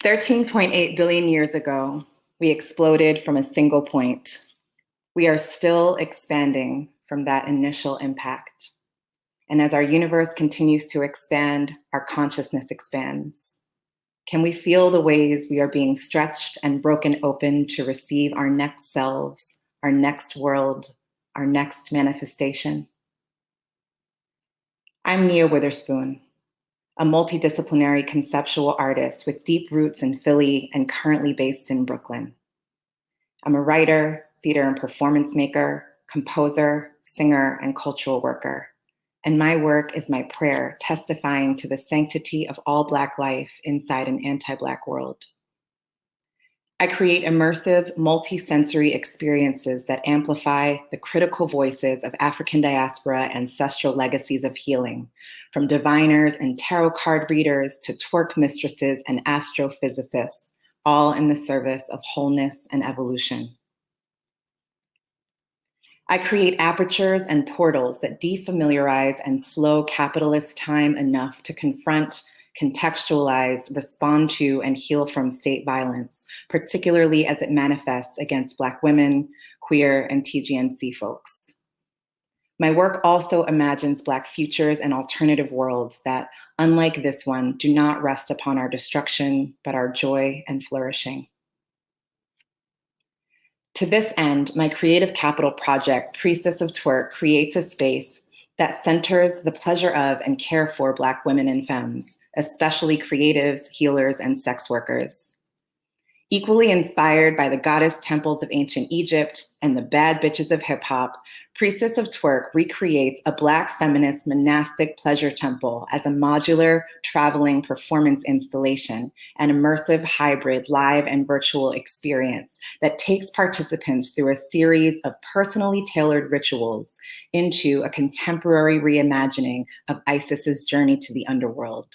13.8 billion years ago, we exploded from a single point. We are still expanding from that initial impact. And as our universe continues to expand, our consciousness expands. Can we feel the ways we are being stretched and broken open to receive our next selves, our next world, our next manifestation? I'm Nia Witherspoon, a multidisciplinary conceptual artist with deep roots in Philly and currently based in Brooklyn. I'm a writer, theater and performance maker, composer, singer, and cultural worker. And my work is my prayer, testifying to the sanctity of all Black life inside an anti-Black world. I create immersive, multi-sensory experiences that amplify the critical voices of African diaspora ancestral legacies of healing, from diviners and tarot card readers to twerk mistresses and astrophysicists, all in the service of wholeness and evolution. I create apertures and portals that defamiliarize and slow capitalist time enough to confront, contextualize, respond to, and heal from state violence, particularly as it manifests against Black women, queer, and TGNC folks. My work also imagines Black futures and alternative worlds that, unlike this one, do not rest upon our destruction, but our joy and flourishing. To this end, my creative capital project, Priestess of Twerk, creates a space that centers the pleasure of and care for Black women and femmes, especially creatives, healers, and sex workers. Equally inspired by the goddess temples of ancient Egypt and the bad bitches of hip hop, Priestess of Twerk recreates a Black feminist monastic pleasure temple as a modular traveling performance installation, an immersive hybrid live and virtual experience that takes participants through a series of personally tailored rituals into a contemporary reimagining of Isis's journey to the underworld.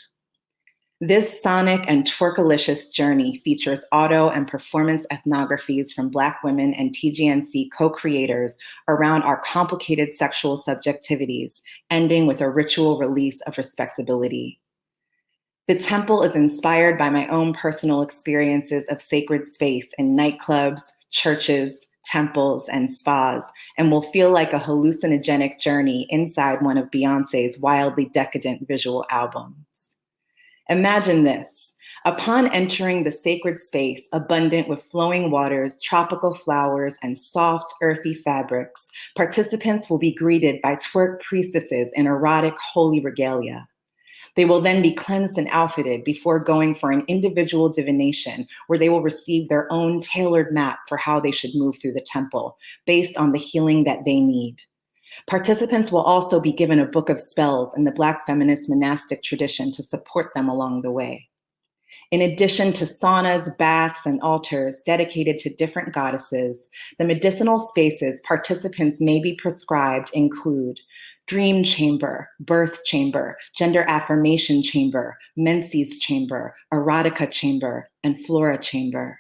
This sonic and twerkalicious journey features auto and performance ethnographies from Black women and TGNC co-creators around our complicated sexual subjectivities, ending with a ritual release of respectability. The temple is inspired by my own personal experiences of sacred space in nightclubs, churches, temples, and spas, and will feel like a hallucinogenic journey inside one of Beyoncé's wildly decadent visual albums. Imagine this. Upon entering the sacred space, abundant with flowing waters, tropical flowers, and soft, earthy fabrics, participants will be greeted by twerk priestesses in erotic holy regalia. They will then be cleansed and outfitted before going for an individual divination, where they will receive their own tailored map for how they should move through the temple, based on the healing that they need. Participants will also be given a book of spells in the Black feminist monastic tradition to support them along the way. In addition to saunas, baths, and altars dedicated to different goddesses, the medicinal spaces participants may be prescribed include dream chamber, birth chamber, gender affirmation chamber, menses chamber, erotica chamber, and flora chamber.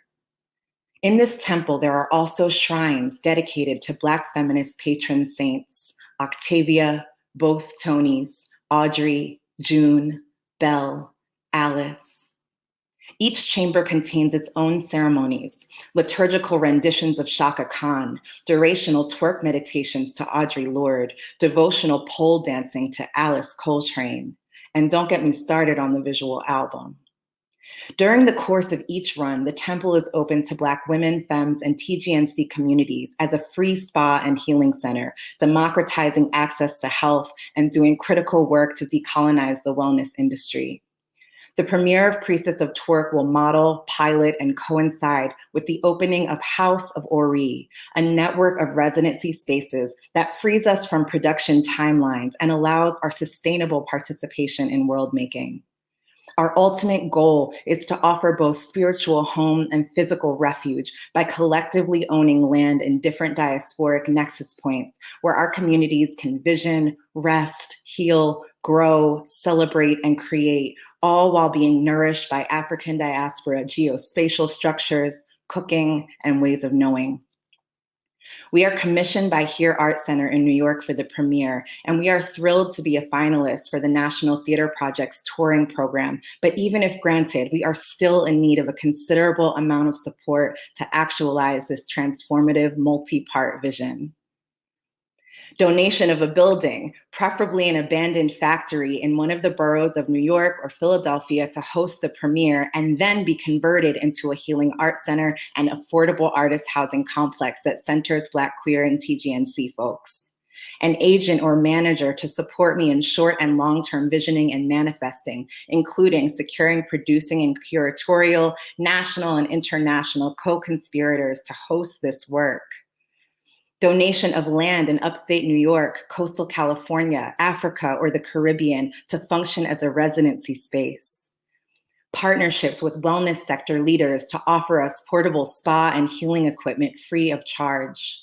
In this temple, there are also shrines dedicated to Black feminist patron saints, Octavia, both Tonys, Audrey, June, Belle, Alice. Each chamber contains its own ceremonies, liturgical renditions of Shaka Khan, durational twerk meditations to Audre Lorde, devotional pole dancing to Alice Coltrane, and don't get me started on the visual album. During the course of each run, the temple is open to Black women, femmes, and TGNC communities as a free spa and healing center, democratizing access to health and doing critical work to decolonize the wellness industry. The premiere of Priestess of Twerk will model, pilot, and coincide with the opening of House of Ori, a network of residency spaces that frees us from production timelines and allows our sustainable participation in world making. Our ultimate goal is to offer both spiritual home and physical refuge by collectively owning land in different diasporic nexus points where our communities can vision, rest, heal, grow, celebrate, and create, all while being nourished by African diaspora geospatial structures, cooking, and ways of knowing. We are commissioned by Here Art Center in New York for the premiere, and we are thrilled to be a finalist for the National Theater Project's touring program. But even if granted, we are still in need of a considerable amount of support to actualize this transformative multi-part vision. Donation of a building, preferably an abandoned factory in one of the boroughs of New York or Philadelphia, to host the premiere and then be converted into a healing art center and affordable artist housing complex that centers Black, queer, and TGNC folks. An agent or manager to support me in short and long-term visioning and manifesting, including securing, producing, and curatorial, national and international co-conspirators to host this work. Donation of land in upstate New York, coastal California, Africa, or the Caribbean to function as a residency space. Partnerships with wellness sector leaders to offer us portable spa and healing equipment free of charge.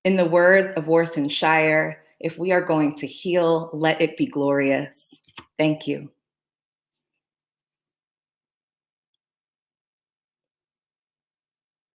In the words of Warsan Shire, if we are going to heal, let it be glorious. Thank you.